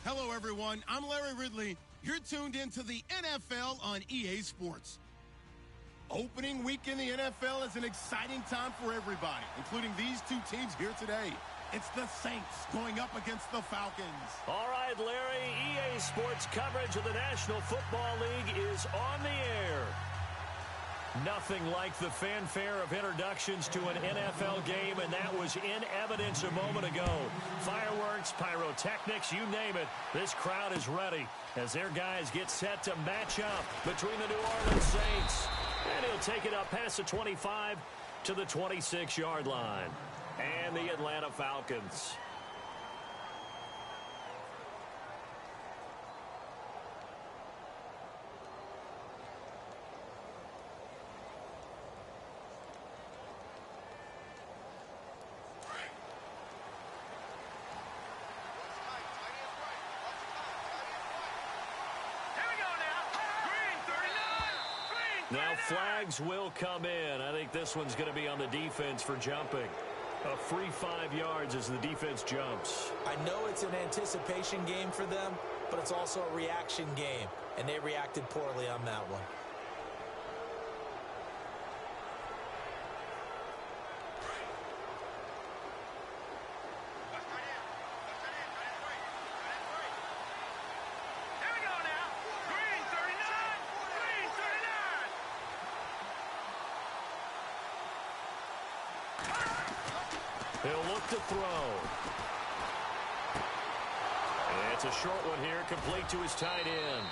Hello, everyone. I'm Larry Ridley. You're tuned into the NFL on EA Sports. Opening week in the NFL is an exciting time for everybody, including these two teams here today. It's the Saints going up against the Falcons. All right, Larry, EA Sports coverage of the National Football League is on the air. Nothing like the fanfare of introductions to an NFL game, and that was in evidence a moment ago. Fireworks, pyrotechnics, you name it. This crowd is ready as their guys get set to match up between the New Orleans Saints. And he'll take it up past the 25 to the 26-yard line. And the Atlanta Falcons. Now flags will come in. I think this one's going to be on the defense for jumping. A free 5 yards as the defense jumps. I know it's an anticipation game for them, but it's also a reaction game, and they reacted poorly on that one. He'll look to throw. And it's a short one here, complete to his tight end.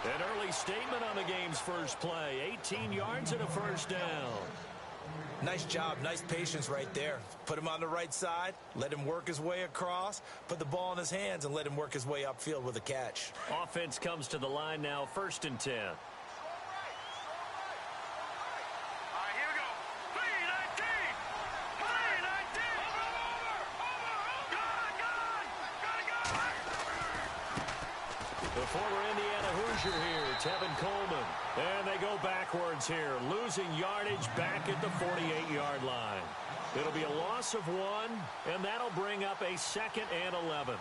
An early statement on the game's first play. 18 yards and a first down. Nice job, nice patience right there. Put him on the right side, let him work his way across, put the ball in his hands, and let him work his way upfield with a catch. Offense comes to the line now, 1st and 10. The former Indiana Hoosier here, Tevin Coleman. And they go backwards here, losing yardage back at the 48-yard line. It'll be a loss of 1, and that'll bring up a 2nd and 11.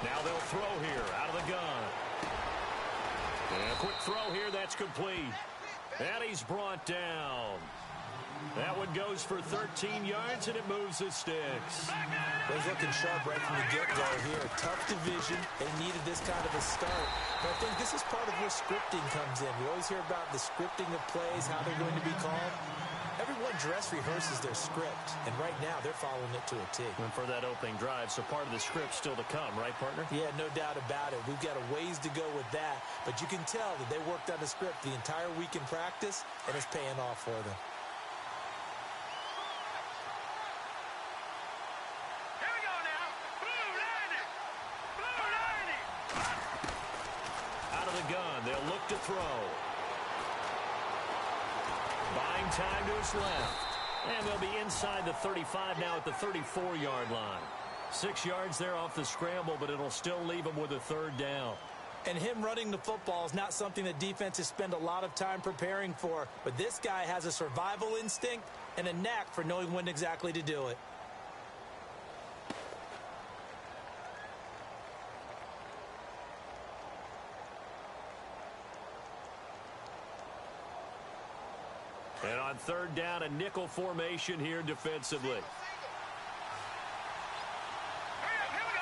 Now they'll throw here out of the gun. And a quick throw here, that's complete. And he's brought down. That one goes for 13 yards, and it moves the sticks. Well, he's looking sharp right from the get-go here. Tough division. They needed this kind of a start. But I think this is part of where scripting comes in. We always hear about the scripting of plays, how they're going to be called. Everyone dress rehearses their script, and right now they're following it to a T. And for that opening drive, so part of the script still to come, right, partner? Yeah, no doubt about it. We've got a ways to go with that, but you can tell that they worked on the script the entire week in practice, and it's paying off for them. Here we go now. Blue 90. Blue 90. Out of the gun, they'll look to throw. Buying time to his left. And they'll be inside the 35 now at the 34-yard line. 6 yards there off the scramble, but it'll still leave them with a 3rd down. And him running the football is not something that defenses spend a lot of time preparing for. But this guy has a survival instinct and a knack for knowing when exactly to do it. And on 3rd down, a nickel formation here defensively. Here we go.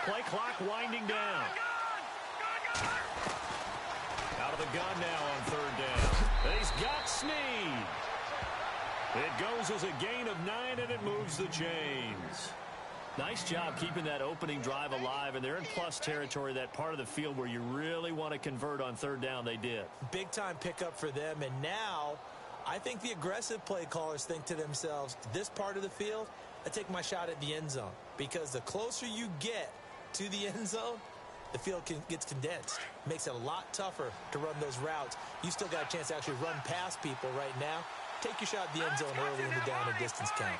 3-19. Play clock winding down. Out of the gun now on 3rd down. And he's got Snead. It goes as a gain of 9, and it moves the chains. Nice job keeping that opening drive alive, and they're in plus territory, that part of the field where you really want to convert on 3rd down. They did. Big-time pickup for them, and now I think the aggressive play callers think to themselves, this part of the field, I take my shot at the end zone, because the closer you get to the end zone, the field gets condensed. Makes it a lot tougher to run those routes. You still got a chance to actually run past people right now. Take your shot at the end zone early in the down and distance count.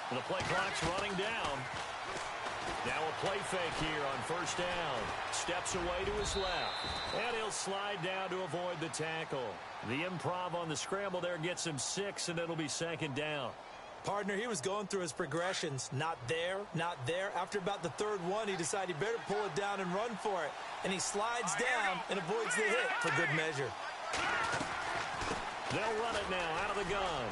The play clock's running down. Now a play fake here on first down. Steps away to his left. And he'll slide down to avoid the tackle. The improv on the scramble there gets him 6, and it'll be second down. Partner, he was going through his progressions. Not there, not there. After about the third one, he decided he better pull it down and run for it. And he slides down and avoids the hit for good measure. They'll run it now out of the gun.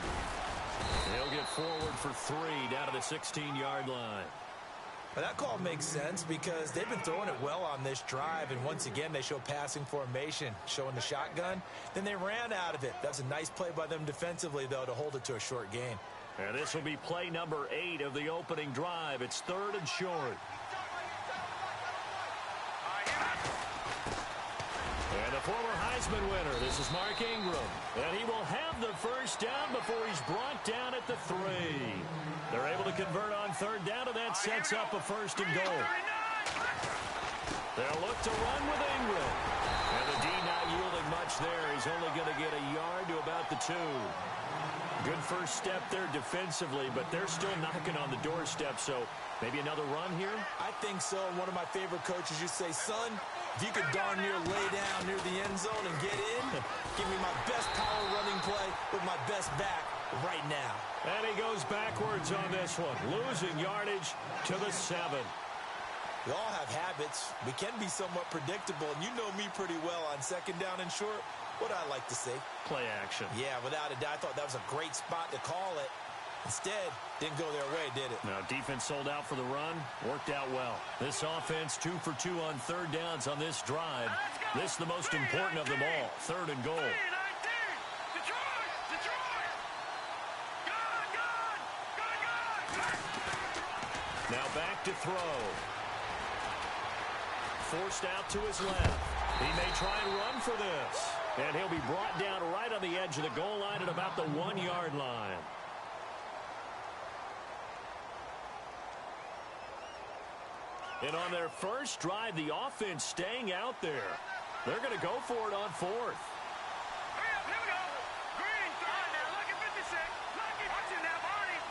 They'll get forward for 3 down to the 16-yard line. Well, that call makes sense because they've been throwing it well on this drive, and once again they show passing formation, showing the shotgun. Then they ran out of it. That's a nice play by them defensively, though, to hold it to a short gain. And this will be play number 8 of the opening drive. It's 3rd and short. And the former Heisman winner, this is Mark Ingram. And he will have the first down before he's brought down at the 3. They're able to convert on 3rd down, and that sets up a 1st and goal. They'll look to run with Ingram. And the D not yielding much there. He's only going to get a yard to about the 2. Good first step there defensively, but they're still knocking on the doorstep, so maybe another run here? I think so. One of my favorite coaches used to say, son, if you could darn near lay down near the end zone and get in, give me my best power running play with my best back right now. And he goes backwards on this one, losing yardage to the 7. We all have habits. We can be somewhat predictable, and you know me pretty well on 2nd down and short. What I like to see. Play action. Yeah, without a doubt. I thought that was a great spot to call it. Instead, didn't go their way, did it? Now, defense sold out for the run. Worked out well. This offense 2 for 2 on 3rd downs on this drive. This is the most important of them all. 3rd and goal. Now back to throw. Forced out to his left. He may try and run for this. And he'll be brought down right on the edge of the goal line at about the 1-yard line. And on their first drive, the offense staying out there. They're going to go for it on 4th. Here we go. Green, now look at 56. Look at watching now, Barney.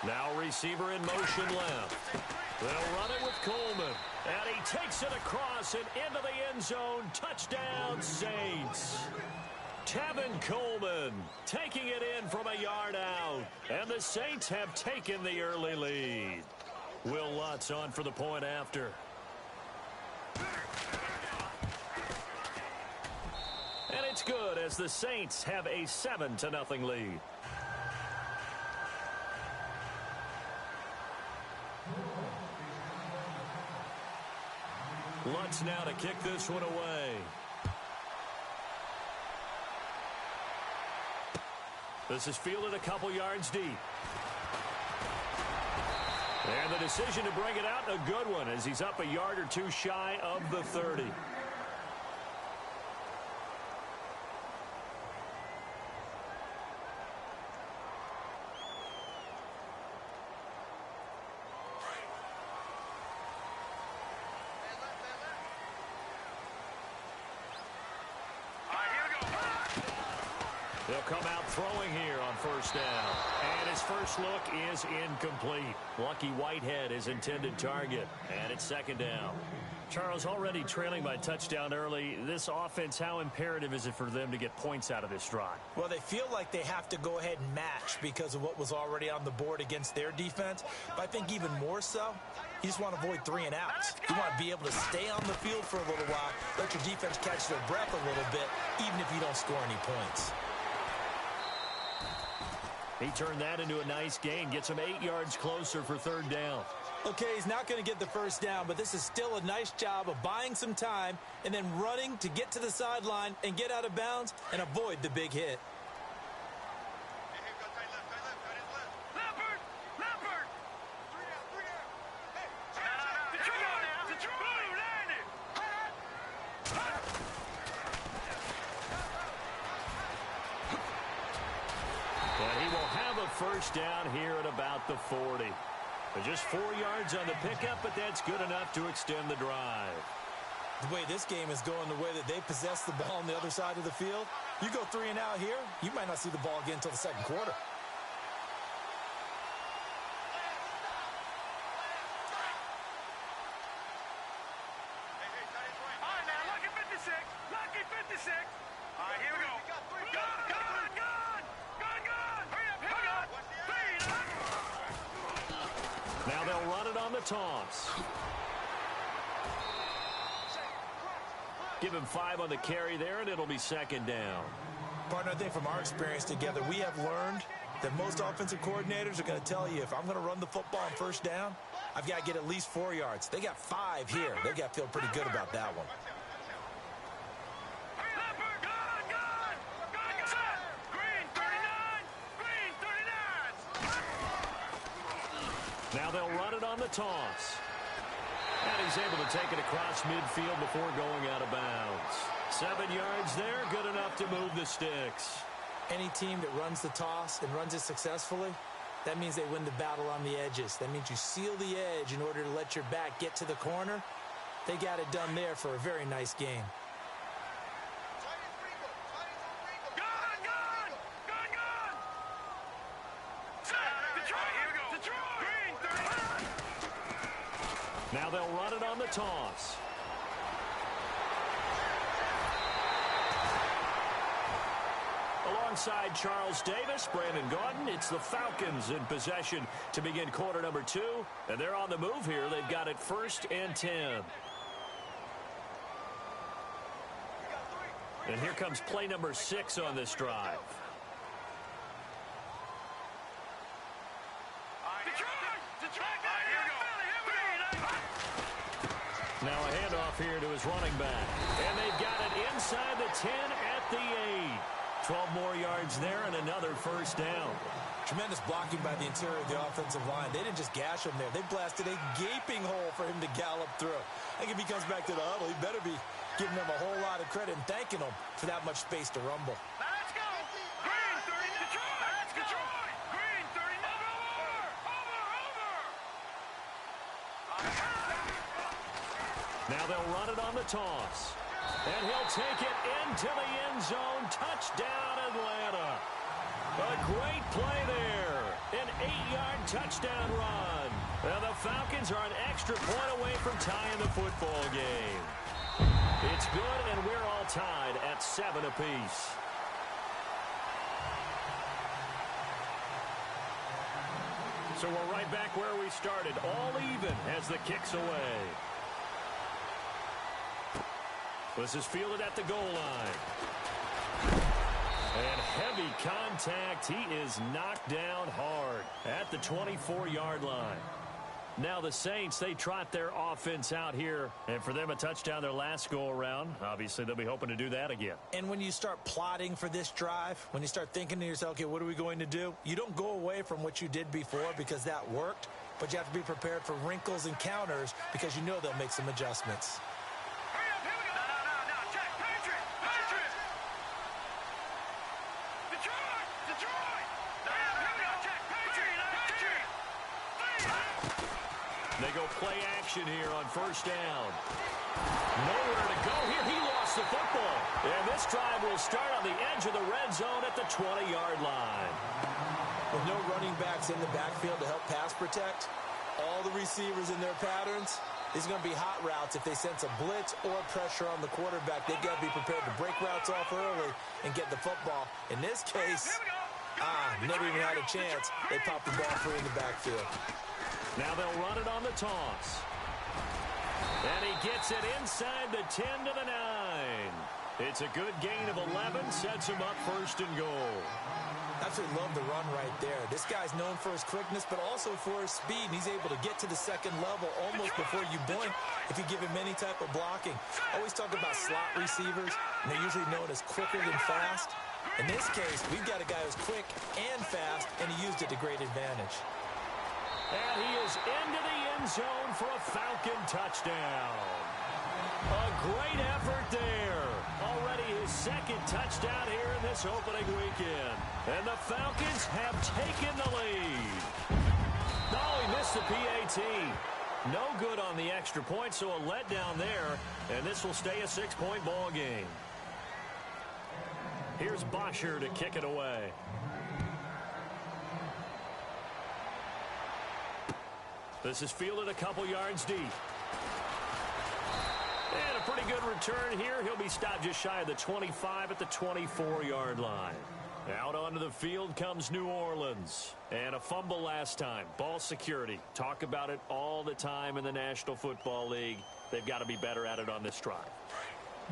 Now receiver in motion left. They'll run it with Coleman. And he takes it across and into the end zone. Touchdown, Saints. Tevin Coleman taking it in from a yard out. And the Saints have taken the early lead. Will Lutz on for the point after. And it's good as the Saints have a 7-0 lead. Lutz now to kick this one away. This is fielded a couple yards deep. And the decision to bring it out, a good one, as he's up a yard or 2 shy of the 30. They'll come out throwing here on first down. And his first look is incomplete. Lucky Whitehead, his intended target. And it's 2nd down. Charles, already trailing by touchdown early. This offense, how imperative is it for them to get points out of this drive? Well, they feel like they have to go ahead and match because of what was already on the board against their defense. But I think even more so, you just want to avoid 3 and outs. You want to be able to stay on the field for a little while, let your defense catch their breath a little bit, even if you don't score any points. He turned that into a nice gain, gets him 8 yards closer for 3rd down. Okay, he's not going to get the first down, but this is still a nice job of buying some time and then running to get to the sideline and get out of bounds and avoid the big hit. And he will have a first down here at about the 40. They're just 4 yards on the pickup, but that's good enough to extend the drive. The way this game is going, the way that they possess the ball on the other side of the field, you go 3 and out here, you might not see the ball again until the second quarter. All right, now, lucky 56. Lucky 56. All right, here we go. Gun! Hurry up! Speed up! Now they'll run it on the toss. Give him 5 on the carry there, and it'll be second down. Partner, I think from our experience together, we have learned that most offensive coordinators are going to tell you, if I'm going to run the football on first down, I've got to get at least 4 yards. They got 5 here. They got to feel pretty good about that one. Now they'll run it on the toss. And he's able to take it across midfield before going out of bounds. 7 yards there, good enough to move the sticks. Any team that runs the toss and runs it successfully, that means they win the battle on the edges. That means you seal the edge in order to let your back get to the corner. They got it done there for a very nice game. Now they'll run it on the toss. Alongside Charles Davis, Brandon Gaudin, it's the Falcons in possession to begin quarter number 2. And they're on the move here. They've got it 1st and 10. And here comes play number 6 on this drive. Now a handoff here to his running back. And they've got it inside the 10 at the 8. 12 more yards there and another first down. Tremendous blocking by the interior of the offensive line. They didn't just gash him there. They blasted a gaping hole for him to gallop through. I think if he comes back to the huddle, he better be giving them a whole lot of credit and thanking them for that much space to rumble. Let's go! Green 30, Detroit! Let's go! Detroit! Green 30, over! Now they'll run it on the toss. And he'll take it into the end zone. Touchdown, Atlanta. A great play there. An 8-yard touchdown run. Well, the Falcons are an extra point away from tying the football game. It's good, and we're all tied at 7 apiece. So we're right back where we started, all even as the kick's away. This is fielded at the goal line. And heavy contact. He is knocked down hard at the 24-yard line. Now the Saints, they trot their offense out here. And for them, a touchdown their last go-around. Obviously, they'll be hoping to do that again. And when you start plotting for this drive, when you start thinking to yourself, okay, what are we going to do? You don't go away from what you did before because that worked. But you have to be prepared for wrinkles and counters because you know they'll make some adjustments. They go play action here on first down. Nowhere to go here. He lost the football. And this drive will start on the edge of the red zone at the 20-yard line. With no running backs in the backfield to help pass protect, all the receivers in their patterns, these are going to be hot routes. If they sense a blitz or pressure on the quarterback, they've got to be prepared to break routes off early and get the football. In this case, never even had a chance. They popped the ball free in the backfield. Now they'll run it on the toss. And he gets it inside the 10 to the 9. It's a good gain of 11, sets him up 1st and goal. Absolutely love the run right there. This guy's known for his quickness, but also for his speed. And he's able to get to the second level almost before you blink if you give him any type of blocking. I always talk about slot receivers, and they're usually known as quicker than fast. In this case, we've got a guy who's quick and fast, and he used it to great advantage. And he is into the end zone for a Falcon touchdown. A great effort there. Already his second touchdown here in this opening weekend. And the Falcons have taken the lead. No, he missed the PAT. No good on the extra point, so a letdown there. And this will stay a 6-point ball game. Here's Bosher to kick it away. This is fielded a couple yards deep. And a pretty good return here. He'll be stopped just shy of the 25 at the 24-yard line. Out onto the field comes New Orleans. And a fumble last time. Ball security. Talk about it all the time in the National Football League. They've got to be better at it on this drive.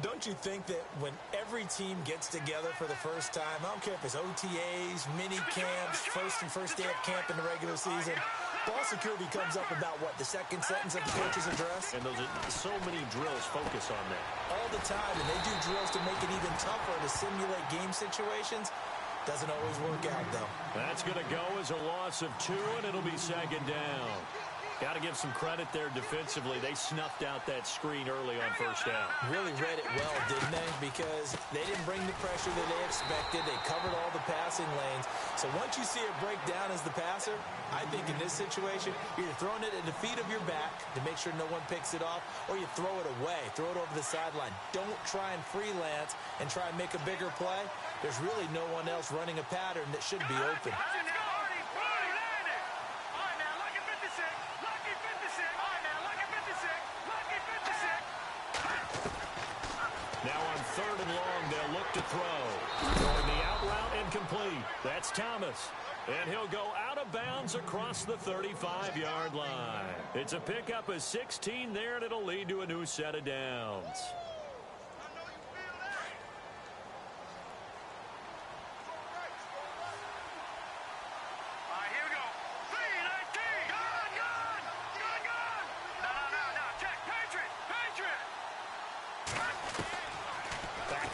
Don't you think that when every team gets together for the first time, I don't care if it's OTAs, mini camps, first day of camp in the regular season, ball security comes up about, what, the second sentence of the coach's address? And those are so many drills focus on that. All the time, and they do drills to make it even tougher to simulate game situations. Doesn't always work out, though. That's going to go as a loss of 2, and it'll be second down. Got to give some credit there defensively. They snuffed out that screen early on first down. Really read it well, didn't they? Because they didn't bring the pressure that they expected. They covered all the passing lanes. So once you see it break down as the passer, I think in this situation, you're throwing it at the feet of your back to make sure no one picks it off, or you throw it away, throw it over the sideline. Don't try and freelance and try and make a bigger play. There's really no one else running a pattern that should be open. Now on 3rd and long, they'll look to throw. Throwing the out route incomplete. That's Thomas. And he'll go out of bounds across the 35-yard line. It's a pickup of 16 there, and it'll lead to a new set of downs.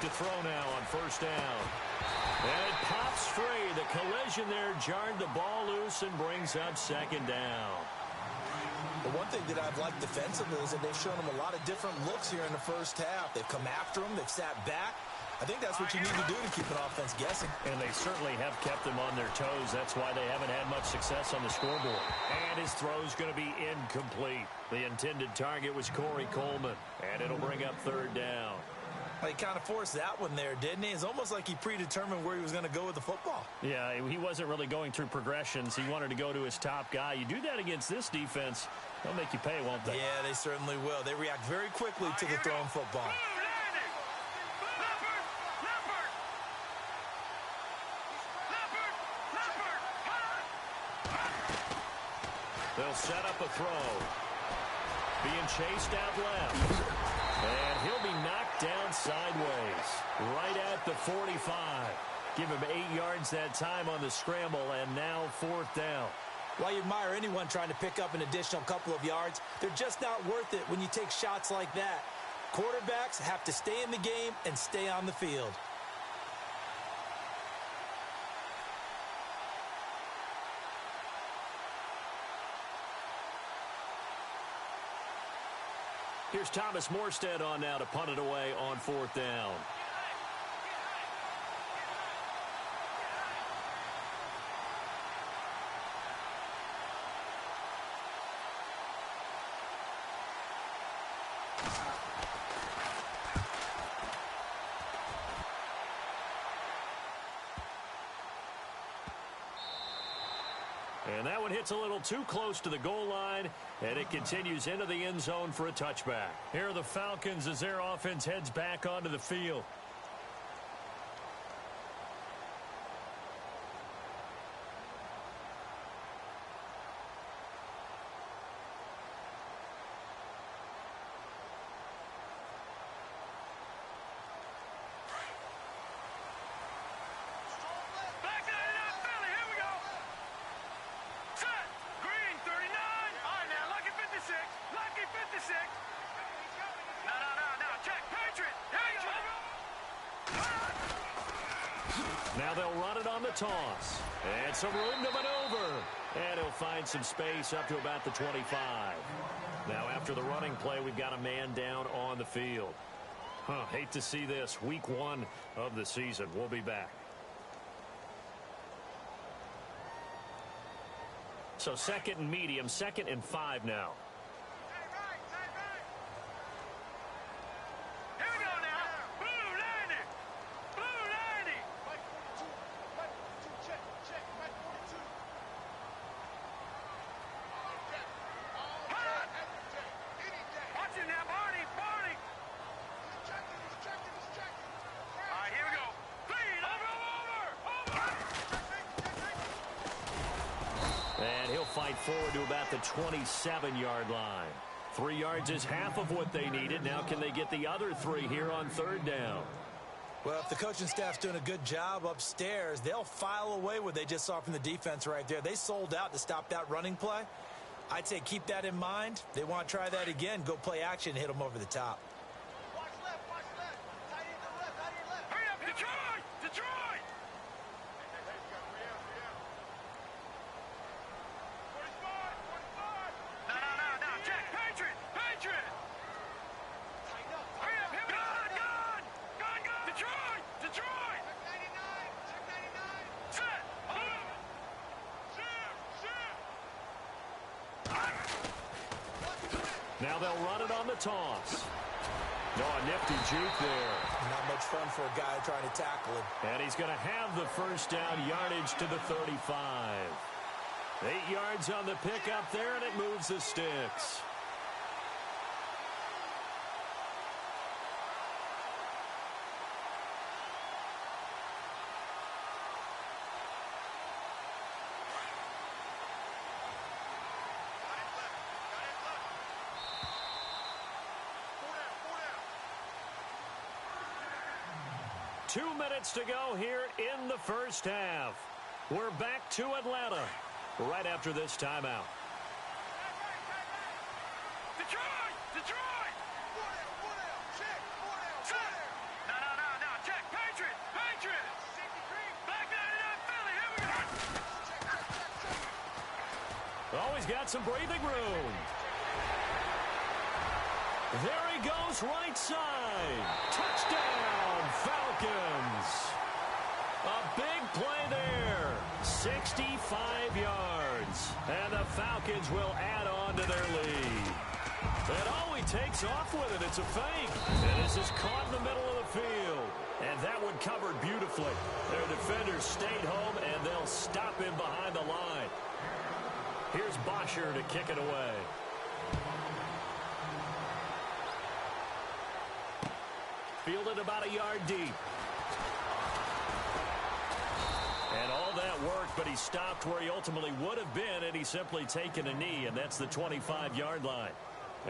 To throw now on first down. And it pops free. The collision there jarred the ball loose and brings up second down. The one thing that I've liked defensively is that they've shown them a lot of different looks here in the first half. They've come after them. They've sat back. I think that's what you need to do to keep an offense guessing. And they certainly have kept them on their toes. That's why they haven't had much success on the scoreboard. And his throw's going to be incomplete. The intended target was Corey Coleman. And it'll bring up 3rd down. He kind of forced that one there, didn't he? It's almost like he predetermined where he was going to go with the football. Yeah, he wasn't really going through progressions. He wanted to go to his top guy. You do that against this defense, they'll make you pay, won't they? Yeah, they certainly will. They react very quickly to the thrown football. They'll set up a throw. Being chased out left. And he'll be knocked down sideways, right at the 45. Give him 8 yards that time on the scramble, and now 4th down. While you admire anyone trying to pick up an additional couple of yards, they're just not worth it when you take shots like that. Quarterbacks have to stay in the game and stay on the field. Here's Thomas Morstead on now to punt it away on 4th down. And that one hits a little too close to the goal line, and it continues into the end zone for a touchback. Here are the Falcons as their offense heads back onto the field. Now they'll run it on the toss. And some room to maneuver. And he'll find some space up to about the 25. Now, after the running play, we've got a man down on the field. Hate to see this. Week 1 of the season. We'll be back. So second and medium, 2nd and 5 now. Here we go now. Blue 90. Blue 90. Check. Mike 42. Watch it now, Barney. He's checking. All right, here we go. Clean. Over. And he'll fight forward to about the 27-yard line. 3 yards is half of what they needed. Now can they get the other 3 here on 3rd down? Well, if the coaching staff's doing a good job upstairs, they'll file away what they just saw from the defense right there. They sold out to stop that running play. I'd say keep that in mind. They want to try that again. Go play action, hit them over the top. Watch left. Tight end to the left. Hurry up, Detroit. 45. No. Check. Patriot. Tighten up. Hurry up. Gun. Detroit. Check 99. Set. Now they'll run it on the toss. No, a nifty juke there. Not much fun for a guy trying to tackle him. And he's going to have the 1st down, yardage to the 35. 8 yards on the pickup there, and it moves the sticks. Two minutes to go here in the 1st half. We're back to Atlanta right after this timeout. Detroit. Check. No. Check. Patriot. Black 99 Philly. Here we go. Always got some breathing room. There he goes, right side. Touchdown, Falcons. A big play there. 65 yards. And the Falcons will add on to their lead. And he takes off with it. It's a fake. And this is caught in the middle of the field. And that one covered beautifully. Their defenders stayed home, and they'll stop him behind the line. Here's Bosher to kick it away. Fielded about a yard deep. And all that worked, but he stopped where he ultimately would have been, and he's simply taken a knee, and that's the 25-yard line.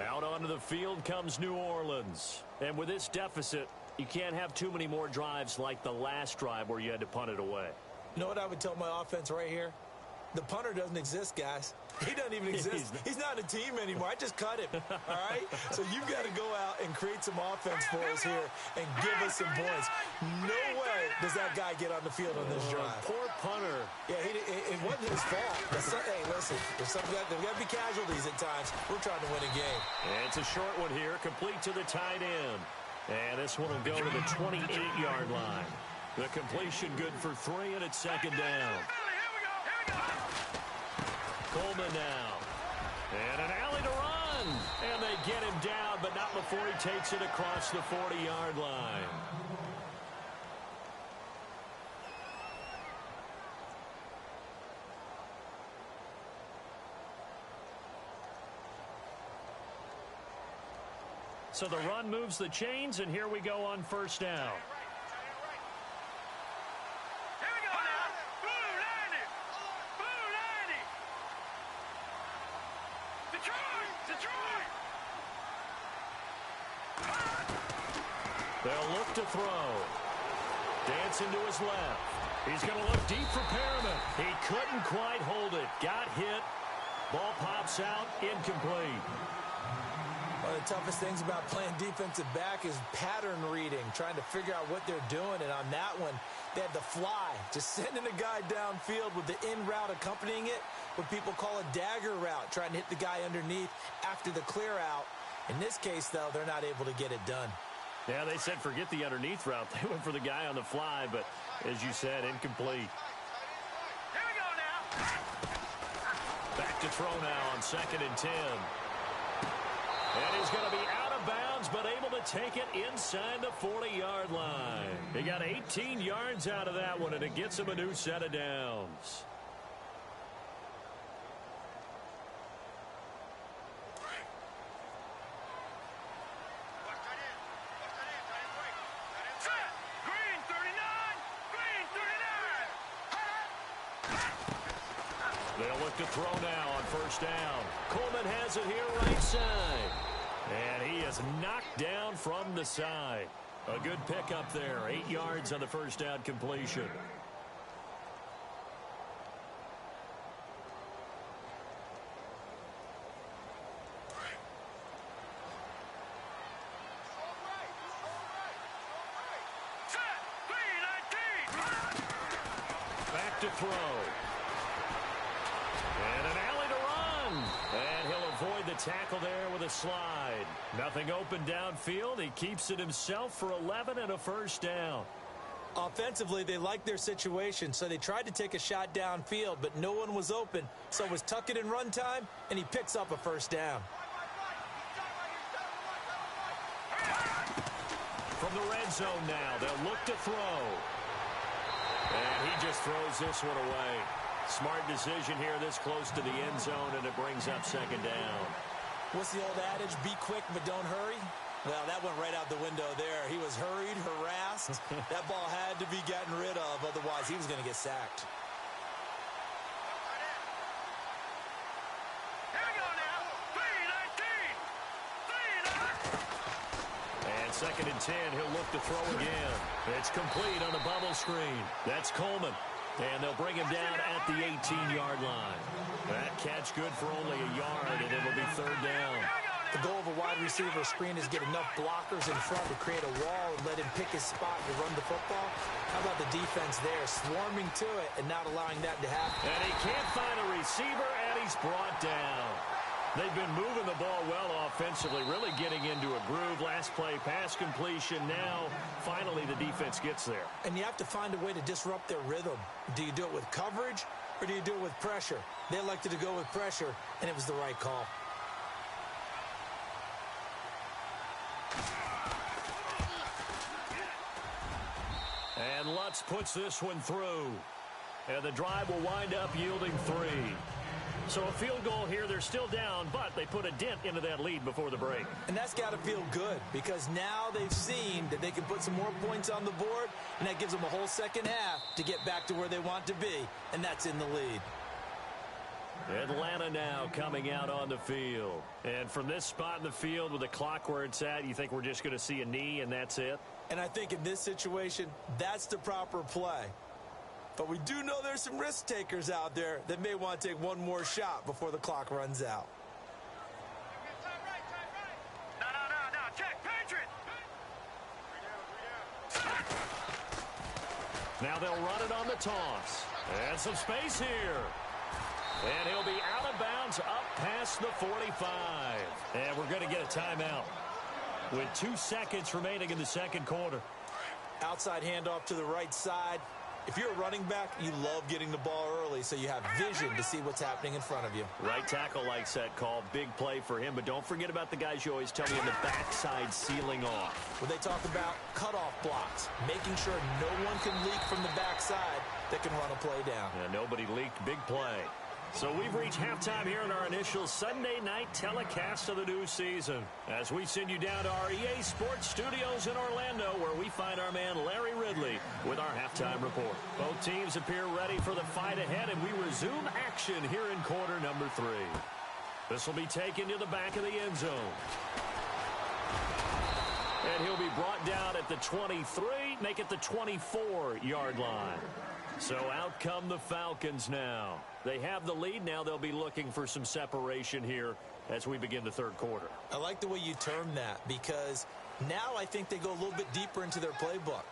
Out onto the field comes New Orleans. And with this deficit, you can't have too many more drives like the last drive where you had to punt it away. You know what I would tell my offense right here? The punter doesn't exist, guys. He doesn't even exist. He's not a team anymore. I just cut him, all right? So you've got to go out and create some offense for us here and give us some points. No way does that guy get on the field on this drive. Poor punter. Yeah, it wasn't his fault. Hey, listen, there's got to be casualties at times. We're trying to win a game. And it's a short one here, complete to the tight end. And this one will go to the 28-yard line. The completion good for 3, and it's 2nd down. Coleman now. And an alley to run. And they get him down, but not before he takes it across the 40-yard line. So the run moves the chains, and here we go on 1st down. They'll look to throw. Dancing to his left. He's going to look deep for Perriman. He couldn't quite hold it. Got hit. Ball pops out. Incomplete. Well, One of the toughest things about playing defensive back is pattern reading, trying to figure out what they're doing. And on that one, they had the fly, just sending a guy downfield with the in route accompanying it, what people call a dagger route, trying to hit the guy underneath after the clear out. In this case, though, they're not able to get it done. Yeah, they said forget the underneath route. They went for the guy on the fly, but as you said, incomplete. Here we go now. Back to throw now on 2nd and 10. And he's going to be out of bounds, but able to take it inside the 40-yard line. He got 18 yards out of that one, and it gets him a new set of downs. Green 39. Green 39. They'll look to throw now on 1st down. Coleman has it here right side. And he is knocked down from the side. A good pickup there. 8 yards on the 1st down completion. Back to throw. And an alley to run. And he'll avoid the tackle there with a slide. Nothing open downfield. He keeps it himself for 11 and a 1st down. Offensively, they liked their situation, so they tried to take a shot downfield, but no one was open. So it was tuck it in run time, and he picks up a 1st down. From the red zone now, they'll look to throw. And he just throws this one away. Smart decision here this close to the end zone, and it brings up 2nd down. What's the old adage? Be quick, but don't hurry. Well, that went right out the window there. He was hurried, harassed. That ball had to be gotten rid of, otherwise he was going to get sacked. Here we go now. 3-19. 3-19. And 2nd and 10, he'll look to throw again. It's complete on the bubble screen. That's Coleman. And they'll bring him down at the 18-yard line. That catch good for only a yard, and it'll be 3rd down. The goal of a wide receiver screen is get enough blockers in front to create a wall and let him pick his spot to run the football. How about the defense there, swarming to it and not allowing that to happen? And he can't find a receiver, and he's brought down. They've been moving the ball well offensively, really getting into a groove. Last play, pass completion. Now, finally, the defense gets there. And you have to find a way to disrupt their rhythm. Do you do it with coverage, or do you do it with pressure? They elected to go with pressure, and it was the right call. And Lutz puts this one through. And the drive will wind up yielding 3. So a field goal here, they're still down, but they put a dent into that lead before the break. And that's got to feel good, because now they've seen that they can put some more points on the board, and that gives them a whole second half to get back to where they want to be, and that's in the lead. Atlanta now coming out on the field. And from this spot in the field with the clock where it's at, you think we're just going to see a knee and that's it? And I think in this situation, that's the proper play. But we do know there's some risk takers out there that may want to take one more shot before the clock runs out. No. Check. Patriot. Now they'll run it on the toss. And some space here. And he'll be out of bounds up past the 45. And we're going to get a timeout with 2 seconds remaining in the 2nd quarter. Outside handoff to the right side. If you're a running back, you love getting the ball early so you have vision to see what's happening in front of you. Right tackle likes that call. Big play for him. But don't forget about the guys you always tell me in the backside sealing off. When they talk about cutoff blocks, making sure no one can leak from the backside that can run a play down. Yeah, nobody leaked. Big play. So we've reached halftime here in our initial Sunday night telecast of the new season as we send you down to our EA Sports Studios in Orlando, where we find our man Larry Ridley with our halftime report. Both teams appear ready for the fight ahead, and we resume action here in quarter number 3. This will be taken to the back of the end zone. And he'll be brought down at the 23, make it the 24-yard line. So out come the Falcons now. They have the lead. Now they'll be looking for some separation here as we begin the third quarter. I like the way you term that, because now I think they go a little bit deeper into their playbook.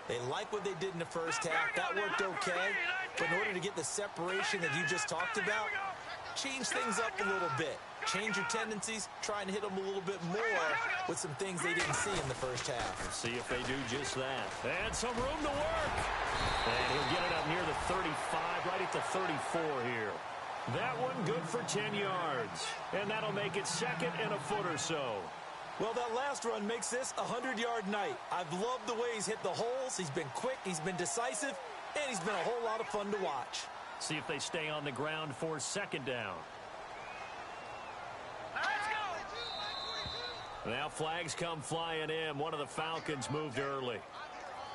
They like what they did in the first half. That worked okay. But in order to get the separation that you just talked about, change things up a little bit. Change your tendencies, try and hit them a little bit more with some things they didn't see in the first half. Let's see if they do just that. And some room to work. And he'll get it up near the 35, right at the 34 here. That one good for 10 yards. And that'll make it second and a foot or so. Well, that last run makes this a 100-yard night. I've loved the way he's hit the holes. He's been quick, he's been decisive, and he's been a whole lot of fun to watch. See if they stay on the ground for second down. Now flags come flying in. One of the Falcons moved early.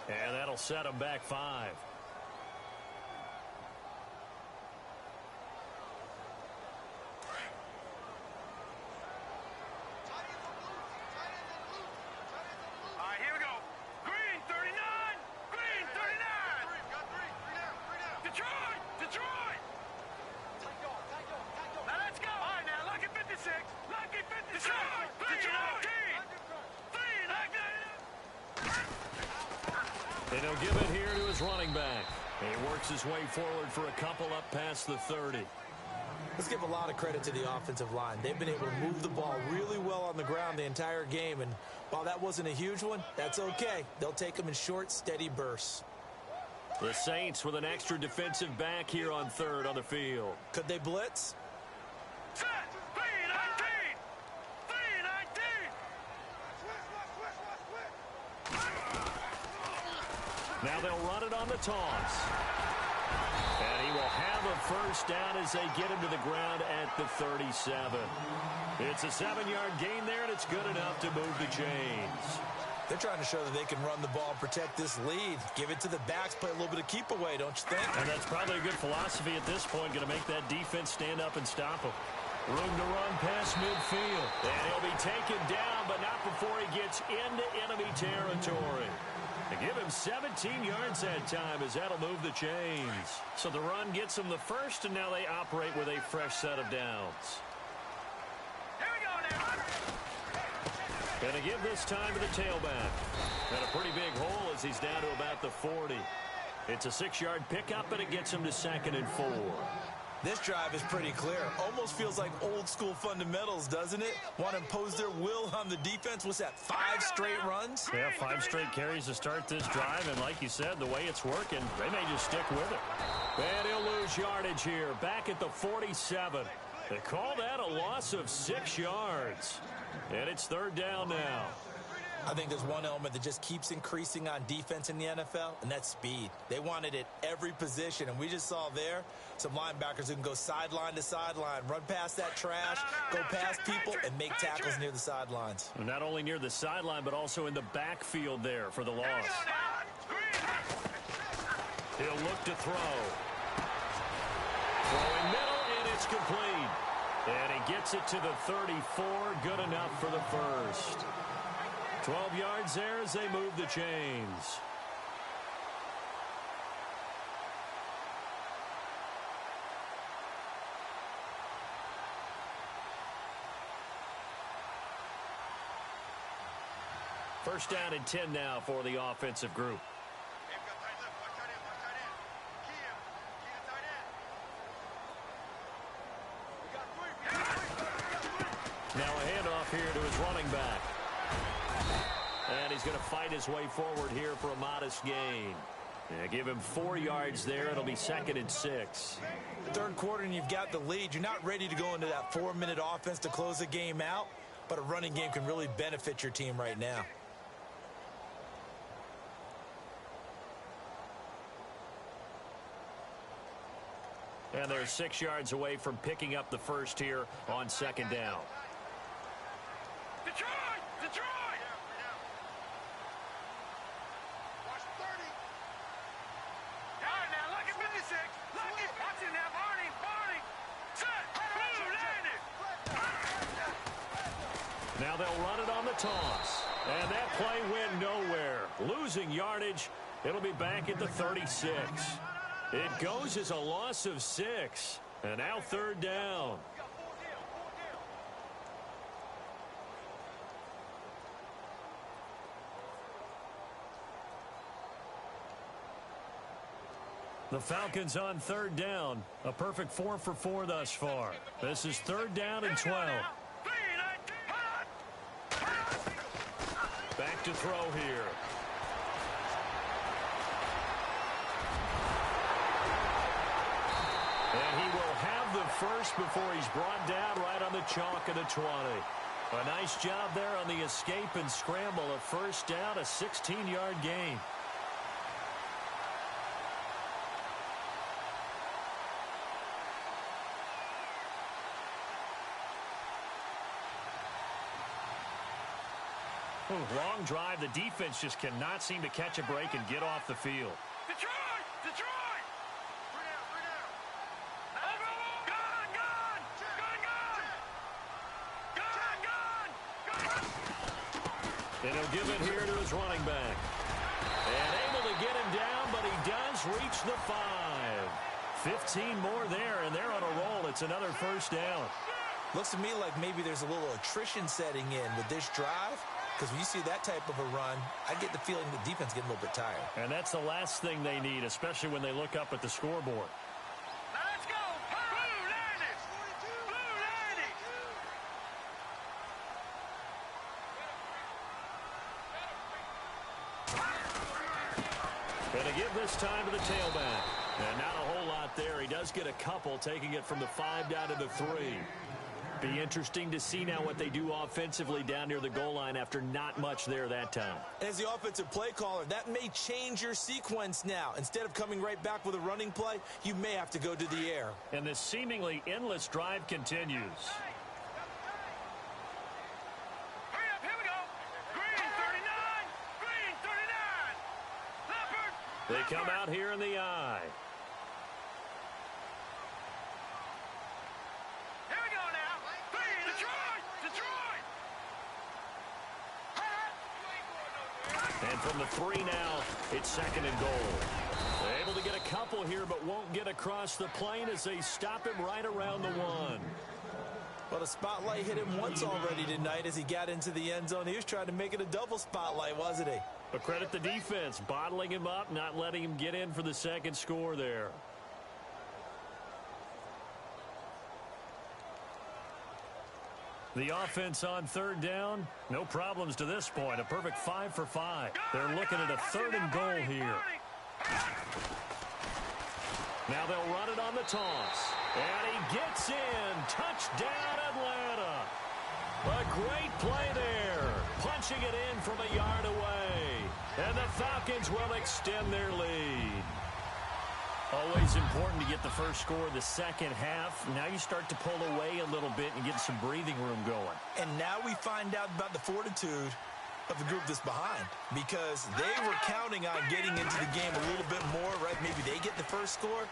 And that'll set them back 5. Here we go. Green 39. Green 39. Detroit. Detroit. Now let's go. All right, now lucky 56. Lucky 56. Detroit. And he'll give it here to his running back. And he works his way forward for a couple up past the 30. Let's give a lot of credit to the offensive line. They've been able to move the ball really well on the ground the entire game. And while that wasn't a huge one, that's okay. They'll take them in short, steady bursts. The Saints with an extra defensive back here on third on the field. Could they blitz? Set. 319. 319. Now they'll run it on the toss. And he will have a first down as they get him to the ground at the 37. It's a 7-yard gain there, and it's good enough to move the chains. They're trying to show that they can run the ball, protect this lead. Give it to the backs, play a little bit of keep away, don't you think? And that's probably a good philosophy at this point, going to make that defense stand up and stop him. Room to run past midfield. And he'll be taken down, but not before he gets into enemy territory. They give him 17 yards that time as that'll move the chains. So the run gets them the first, and now they operate with a fresh set of downs. Here we go now. Going to give this time to the tailback. And a pretty big hole as he's down to about the 40. It's a 6-yard pickup, and it gets him to 2nd and 4. This drive is pretty clear. Almost feels like old-school fundamentals, doesn't it? Want to impose their will on the defense. What's that, 5 straight runs? Yeah, 5 straight carries to start this drive, and like you said, the way it's working, they may just stick with it. And he'll lose yardage here, back at the 47. They call that a loss of 6 yards. And it's 3rd down now. I think there's one element that just keeps increasing on defense in the NFL, and that's speed. They want it at every position, and we just saw there some linebackers who can go sideline to sideline, run past that trash, go past people, and make tackles near the sidelines. And not only near the sideline, but also in the backfield there for the loss. He'll look to throw. Throwing middle, and it's complete. And he gets it to the 34, good enough for the first. 12 yards there as they move the chains. First down and 10 now for the offensive group. Now a handoff here to his running back. And he's going to fight his way forward here for a modest gain. Yeah, give him 4 yards there. It'll be 2nd and 6. Third quarter and you've got the lead. You're not ready to go into that 4-minute offense to close the game out, but a running game can really benefit your team right now. And they're 6 yards away from picking up the first here on 2nd down. Detroit! Detroit! Watch 30. All right, now, lucky 56. Lucky. Watch it now, Barney. Barney. Set. Blue landed. Now they'll run it on the toss. And that play went nowhere. Losing yardage. It'll be back at the 36. It goes as a loss of 6. And now 3rd down. The Falcons on third down. A perfect 4 for 4 thus far. This is third down and 12. Back to throw here. And he will have the first before he's brought down right on the chalk of the 20. A nice job there on the escape and scramble. A first down, a 16-yard gain. Long drive. The defense just cannot seem to catch a break and get off the field. Detroit! Detroit! And he'll give it here to his running back. And able to get him down, but he does reach the 5. 15 more there, and they're on a roll. It's another first down. Looks to me like maybe there's a little attrition setting in with this drive. Because when you see that type of a run, I get the feeling the defense getting a little bit tired. And that's the last thing they need, especially when they look up at the scoreboard. Let's go! Blue Landis! Blue Landis! Going to give this time to the tailback. And not a whole lot there. He does get a couple, taking it from the 5 down to the 3. Be interesting to see now what they do offensively down near the goal line after not much there that time. As the offensive play caller, that may change your sequence now. Instead of coming right back with a running play, you may have to go to the air. And this seemingly endless drive continues. Hurry up, here we go! Green 39! Green 39! Leopard! They come out here in the eye. And from the 3 now, it's second and goal. They're able to get a couple here, but won't get across the plane as they stop him right around the 1. Well, the spotlight hit him once already tonight as he got into the end zone. He was trying to make it a double spotlight, wasn't he? But credit the defense, bottling him up, not letting him get in for the second score there. The offense on third down, no problems to this point. A perfect 5 for 5. They're looking at a third and goal here. Now they'll run it on the toss. And he gets in. Touchdown, Atlanta. A great play there. Punching it in from a yard away. And the Falcons will extend their lead. Always important to get the first score of the second half. Now you start to pull away a little bit and get some breathing room going. And now we find out about the fortitude of the group that's behind, because they were counting on getting into the game a little bit more, right? Maybe they get the first score.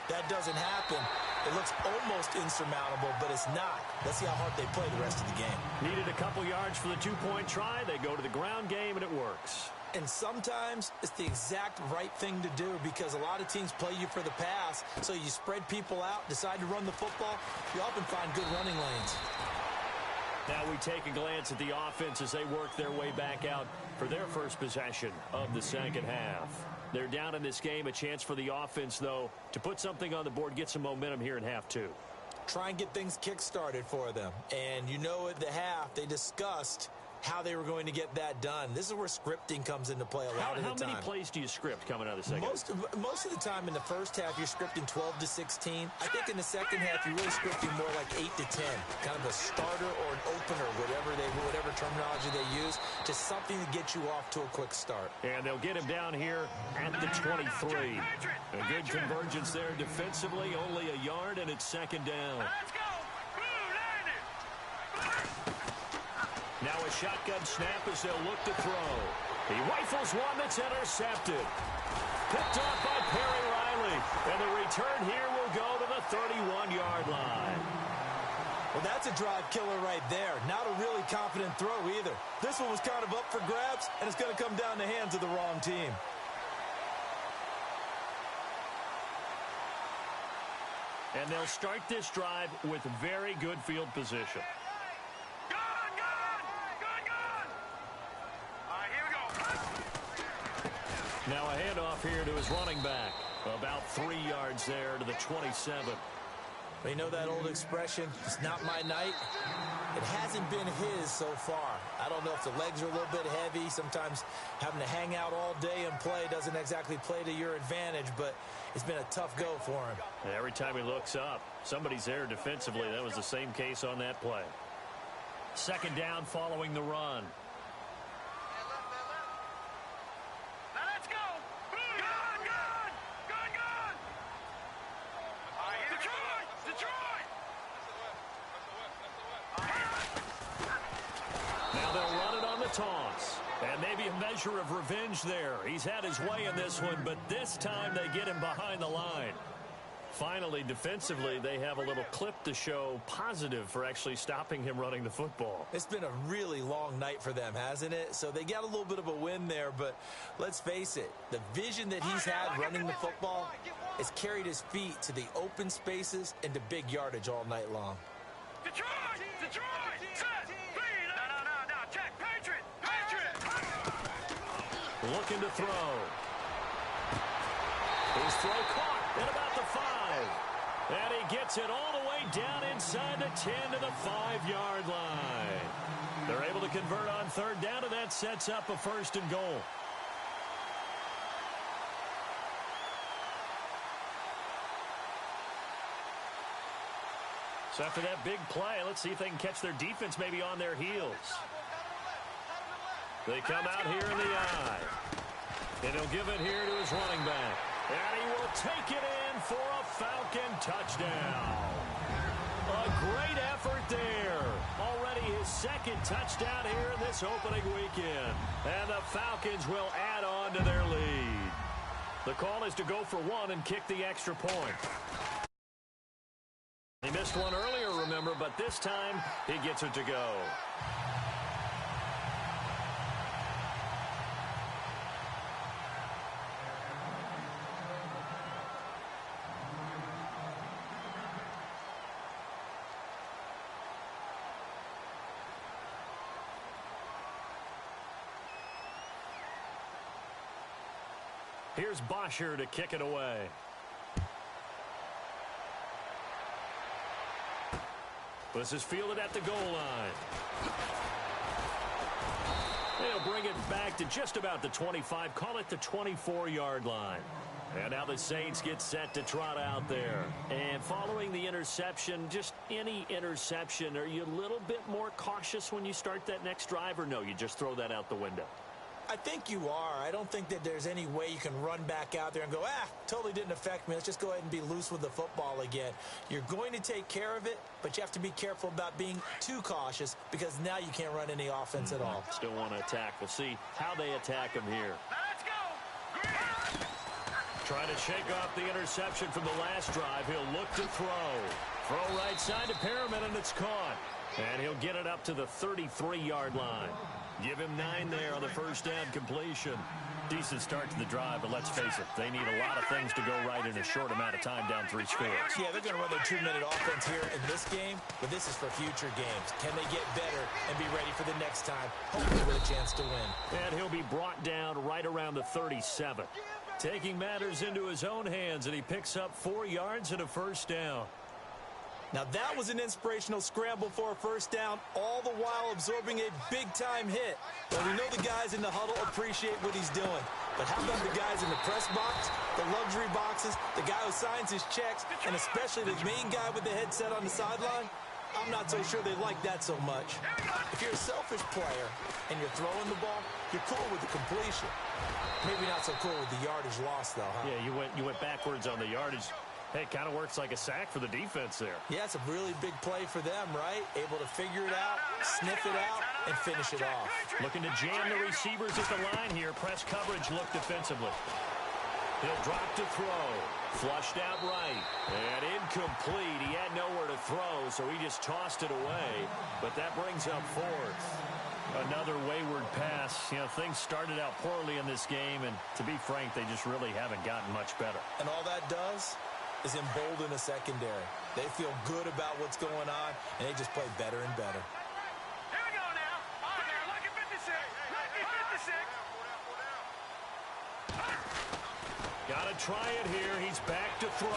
That doesn't happen. It looks almost insurmountable, but it's not. Let's see how hard they play the rest of the game. Needed a couple yards for the two-point try. They go to the ground game, and it works. And sometimes it's the exact right thing to do, because a lot of teams play you for the pass, so you spread people out, decide to run the football. You often find good running lanes. Now we take a glance at the offense as they work their way back out for their first possession of the second half. They're down in this game. A chance for the offense, though, to put something on the board, get some momentum here in half 2. Try and get things kick-started for them. And you know at the half, they discussed how they were going to get that done. This is where scripting comes into play a lot of the time. How many plays do you script coming out of the second? Most of the time in the first half, you're scripting 12 to 16. I think in the second half, you're really scripting more like 8 to 10. Kind of a starter or an opener, whatever terminology they use, just something to get you off to a quick start. And they'll get him down here at the 23. A good convergence there defensively, only a yard, and it's second down. Let's go! Now a shotgun snap as they'll look to throw. He rifles one that's intercepted. Picked off by Perry Riley. And the return here will go to the 31-yard line. Well, that's a drive killer right there. Not a really confident throw either. This one was kind of up for grabs, and it's going to come down the hands of the wrong team. And they'll start this drive with very good field position. Now a handoff here to his running back. About 3 yards there to the 27. You know that old expression, it's not my night? It hasn't been his so far. I don't know if the legs are a little bit heavy. Sometimes having to hang out all day and play doesn't exactly play to your advantage, but it's been a tough go for him. And every time he looks up, somebody's there defensively. That was the same case on that play. Second down following the run. Toss. And maybe a measure of revenge there. He's had his way in this one, but this time they get him behind the line. Finally, defensively, they have a little clip to show positive for actually stopping him running the football. It's been a really long night for them, hasn't it? So they got a little bit of a win there, but let's face it, the vision that he's had running the football has carried his feet to the open spaces and to big yardage all night long. Detroit! Set! No, check! Patriot! Looking to throw. His throw caught at about the 5. And he gets it all the way down inside the 10 to the 5-yard line. They're able to convert on third down, and that sets up a 1st and goal. So after that big play, let's see if they can catch their defense maybe on their heels. They come out here in the eye. And he'll give it here to his running back. And he will take it in for a Falcon touchdown. A great effort there. Already his 2nd touchdown here in this opening weekend. And the Falcons will add on to their lead. The call is to go for 1 and kick the extra point. He missed one earlier, remember, but this time he gets it to go. Here's Bosher to kick it away. This is fielded at the goal line. They'll bring it back to just about the 25. Call it the 24-yard line. And now the Saints get set to trot out there. And following the interception, just any interception, are you a little bit more cautious when you start that next drive, or no, you just throw that out the window? I think you are. I don't think that there's any way you can run back out there and go, totally didn't affect me. Let's just go ahead and be loose with the football again. You're going to take care of it, but you have to be careful about being too cautious because now you can't run any offense at all. Still want to attack. We'll see how they attack him here. Let's go! Trying to shake off the interception from the last drive. He'll look to throw. Throw right side to Perriman, and it's caught. And he'll get it up to the 33-yard line. Give him 9 there on the first down completion. Decent start to the drive, but let's face it, they need a lot of things to go right in a short amount of time down 3 scores. Yeah, they're going to run their 2-minute offense here in this game, but this is for future games. Can they get better and be ready for the next time, hopefully with a chance to win? And he'll be brought down right around the 37. Taking matters into his own hands, and he picks up 4 yards and a first down. Now that was an inspirational scramble for a first down, all the while absorbing a big-time hit. Well, we know the guys in the huddle appreciate what he's doing. But how about the guys in the press box, the luxury boxes, the guy who signs his checks, and especially the main guy with the headset on the sideline? I'm not so sure they like that so much. If you're a selfish player and you're throwing the ball, you're cool with the completion. Maybe not so cool with the yardage loss, though, huh? Yeah, you went backwards on the yardage. Hey, it kind of works like a sack for the defense there. Yeah, it's a really big play for them, right? Able to figure it out, sniff it out, and finish it off. Looking to jam the receivers at the line here. Press coverage look defensively. He'll drop to throw. Flushed out right. And incomplete. He had nowhere to throw, so he just tossed it away. But that brings up 4th. Another wayward pass. You know, things started out poorly in this game, and to be frank, they just really haven't gotten much better. And all that does is embolden a secondary. They feel good about what's going on, and they just play better and better. Here we go now. Look at 56. Look at 56. Got a to try it here. He's back to throw.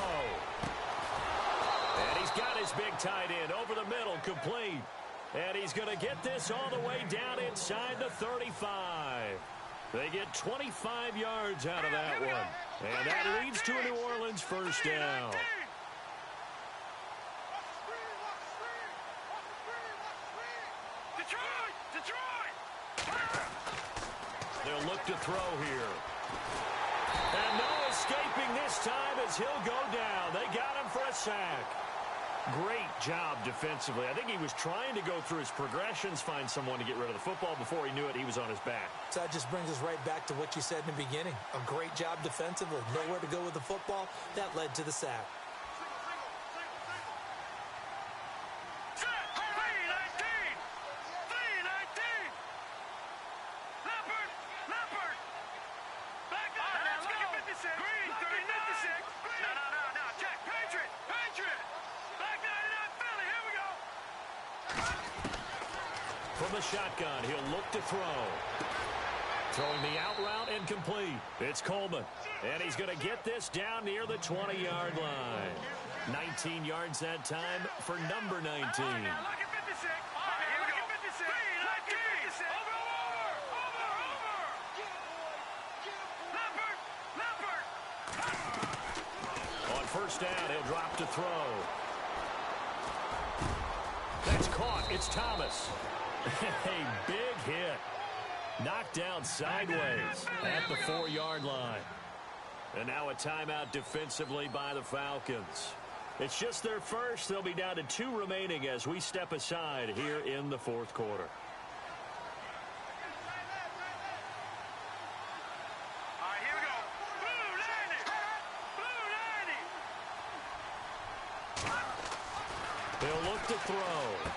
And he's got his big tight end over the middle, complete. And he's going to get this all the way down inside the 35. They get 25 yards out of that one. And that leads to a New Orleans first down. They'll look to throw here. And no escaping this time as he'll go down. They got him for a sack. Great job defensively. I think he was trying to go through his progressions, find someone to get rid of the football. Before he knew it, he was on his back. So that just brings us right back to what you said in the beginning. A great job defensively. Nowhere to go with the football. That led to the sack. From the shotgun, he'll look to throw. Throwing the out route and complete. It's Coleman. And he's going to get this down near the 20-yard line. 19 yards that time for number 19. On first down, he'll drop to throw. That's caught. It's Thomas. A big hit. Knocked down sideways at the 4-yard line. And now a timeout defensively by the Falcons. It's just their first. They'll be down to 2 remaining as we step aside here in the fourth quarter. All right, here we go. Blue Lanny. They'll look to throw.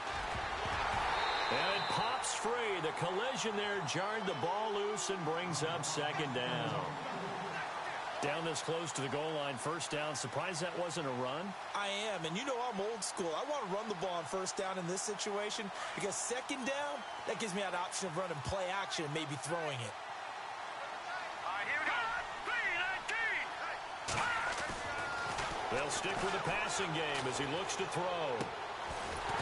And it pops free. The collision there jarred the ball loose and brings up second down. Down this close to the goal line, first down. Surprised that wasn't a run? I am, and you know I'm old school. I want to run the ball on first down in this situation because second down, that gives me that option of running play action and maybe throwing it. All right, here we go. They'll stick with the passing game as he looks to throw.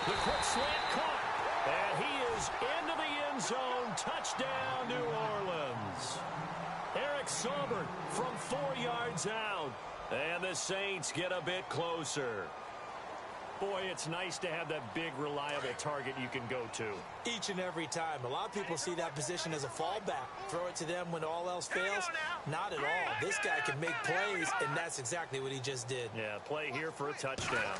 The quick slant caught. And he is into the end zone. Touchdown, New Orleans. Eric Saubert from 4 yards out. And the Saints get a bit closer. Boy, it's nice to have that big, reliable target you can go to. Each and every time. A lot of people see that position as a fallback. Throw it to them when all else fails. Not at all. This guy can make plays, and that's exactly what he just did. Yeah, play here for a touchdown.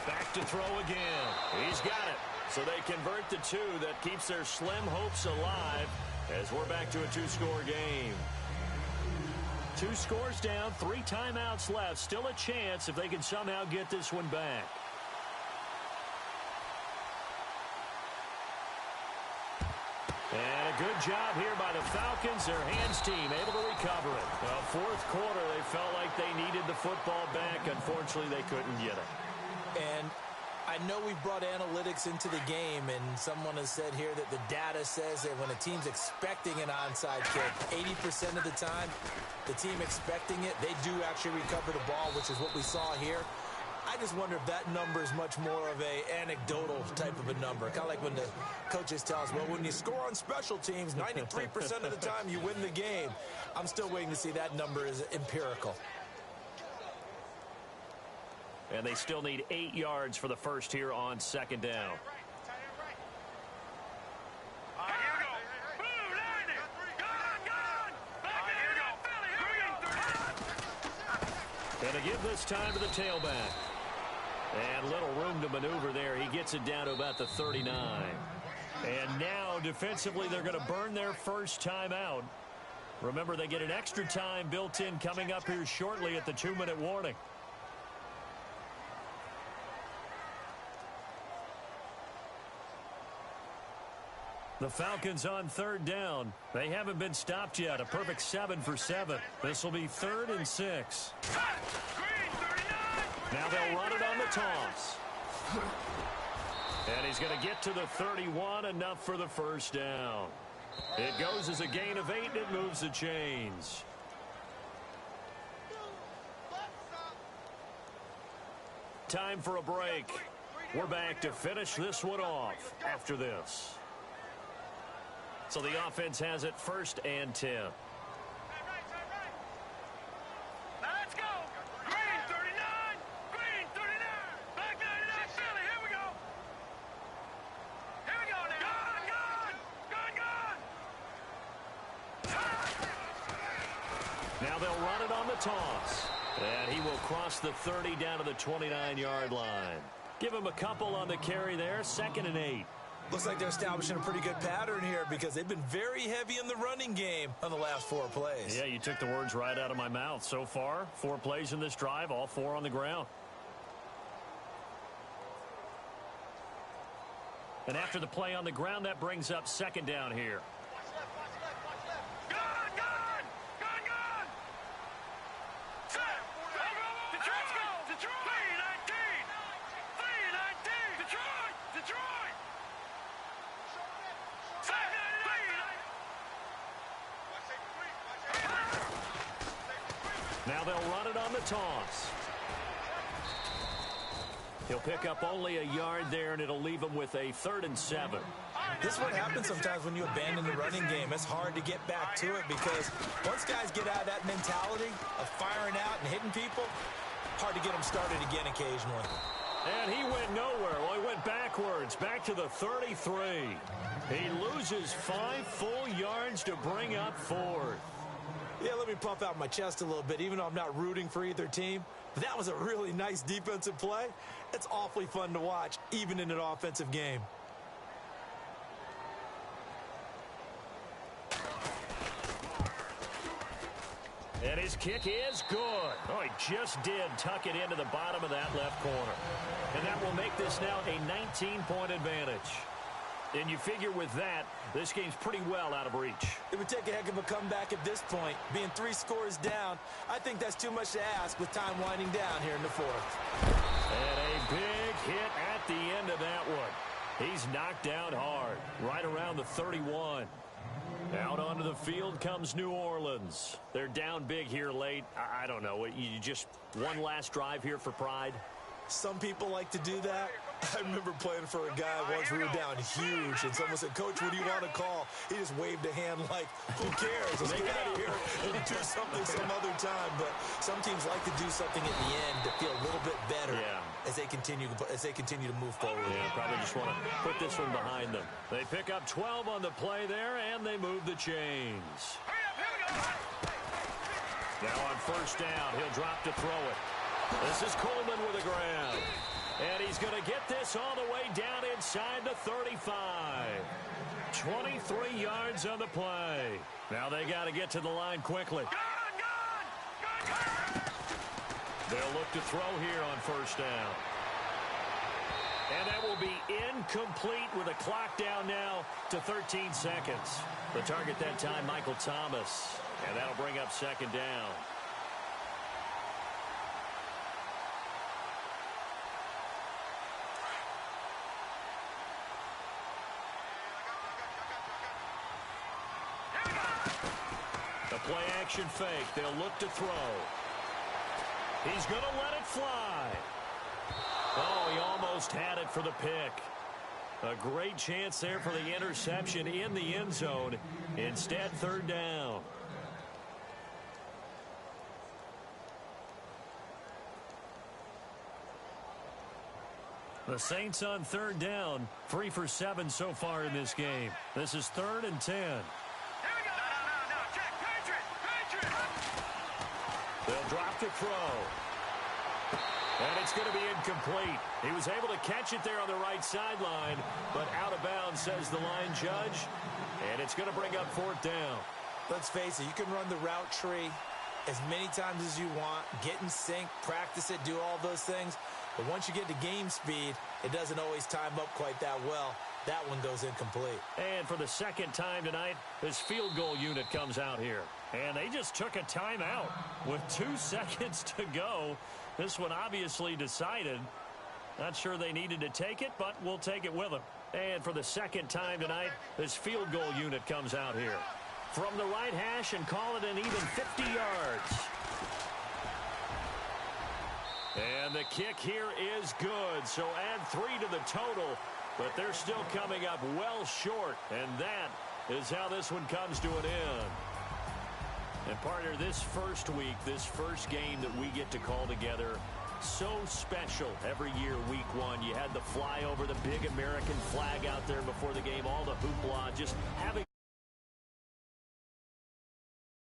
Back to throw again. He's got it. So they convert the 2. That keeps their slim hopes alive as we're back to a 2-score game. 2 scores down, 3 timeouts left. Still a chance if they can somehow get this one back. And a good job here by the Falcons. Their hands team able to recover it. Well, fourth quarter, they felt like they needed the football back. Unfortunately, they couldn't get it. And I know we brought analytics into the game, and someone has said here that the data says that when a team's expecting an onside kick, 80% of the time, the team expecting it, they do actually recover the ball, which is what we saw here. I just wonder if that number is much more of a anecdotal type of a number. Kind of like when the coaches tell us, well, when you score on special teams, 93% of the time you win the game. I'm still waiting to see that number is empirical. And they still need 8 yards for the first here on second down. And to give this time to the tailback. And little room to maneuver there. He gets it down to about the 39. And now defensively they're going to burn their first timeout. Remember, they get an extra time built in coming up here shortly at the 2-minute warning. The Falcons on third down. They haven't been stopped yet. A perfect 7 for 7. This will be 3rd and 6. Now they'll run it on the toss. And he's going to get to the 31, enough for the first down. It goes as a gain of 8, and it moves the chains. Time for a break. We're back to finish this one off after this. So the offense has it 1st and 10. Now let's go. Green 39. Green 39. Back 99 Philly. Here we go. Here we go now. Gone. Now they'll run it on the toss. And he will cross the 30 down to the 29-yard line. Give him a couple on the carry there. 2nd and 8. Looks like they're establishing a pretty good pattern here because they've been very heavy in the running game on the last 4 plays. Yeah, you took the words right out of my mouth. So far, 4 plays in this drive, all 4 on the ground. And after the play on the ground, that brings up 2nd down here. Now they'll run it on the toss. He'll pick up only a yard there, and it'll leave him with a 3rd and 7. This is what happens sometimes when you abandon the running game. It's hard to get back to it because once guys get out of that mentality of firing out and hitting people, hard to get them started again occasionally. And he went nowhere. Well, he went backwards, back to the 33. He loses 5 full yards to bring up 4th. Yeah, let me puff out my chest a little bit, even though I'm not rooting for either team. But that was a really nice defensive play. It's awfully fun to watch, even in an offensive game. And his kick is good. Oh, he just did tuck it into the bottom of that left corner. And that will make this now a 19-point advantage. And you figure with that, this game's pretty well out of reach. It would take a heck of a comeback at this point. Being 3 scores down, I think that's too much to ask with time winding down here in the 4th. And a big hit at the end of that one. He's knocked down hard, right around the 31. Out onto the field comes New Orleans. They're down big here late. I don't know. You just one last drive here for pride? Some people like to do that. I remember playing for a guy once we were down huge, and someone said, "Coach, what do you want to call?" He just waved a hand like, "Who cares? Let's get out of here and do something some other time." But some teams like to do something at the end to feel a little bit better as they continue to move forward. Yeah, probably just want to put this one behind them. They pick up 12 on the play there, and they move the chains. Now on 1st down, he'll drop to throw it. This is Coleman with a grab. And he's going to get this all the way down inside the 35. 23 yards on the play. Now they got to get to the line quickly. They'll look to throw here on 1st down. And that will be incomplete with a clock down now to 13 seconds. The target that time, Michael Thomas. And that'll bring up 2nd down. Play action fake. They'll look to throw. He's going to let it fly. Oh, he almost had it for the pick. A great chance there for the interception in the end zone. Instead, 3rd down. The Saints on 3rd down. 3 for 7 so far in this game. This is 3rd and 10. They'll drop to throw. And it's going to be incomplete. He was able to catch it there on the right sideline, but out of bounds, says the line judge. And it's going to bring up 4th down. Let's face it, you can run the route tree as many times as you want, get in sync, practice it, do all those things. But once you get to game speed, it doesn't always time up quite that well. That one goes incomplete. And for the 2nd time tonight, this field goal unit comes out here. And they just took a timeout with 2 seconds to go. This one obviously decided. Not sure they needed to take it, but we'll take it with them. And for the 2nd time tonight, this field goal unit comes out here. From the right hash and call it an even 50 yards. And the kick here is good. So add 3 to the total, but they're still coming up well short. And that is how this one comes to an end. And partner, this first week, this first game that we get to call together, so special every year, week 1. You had the flyover, the big American flag out there before the game, all the hoopla, just having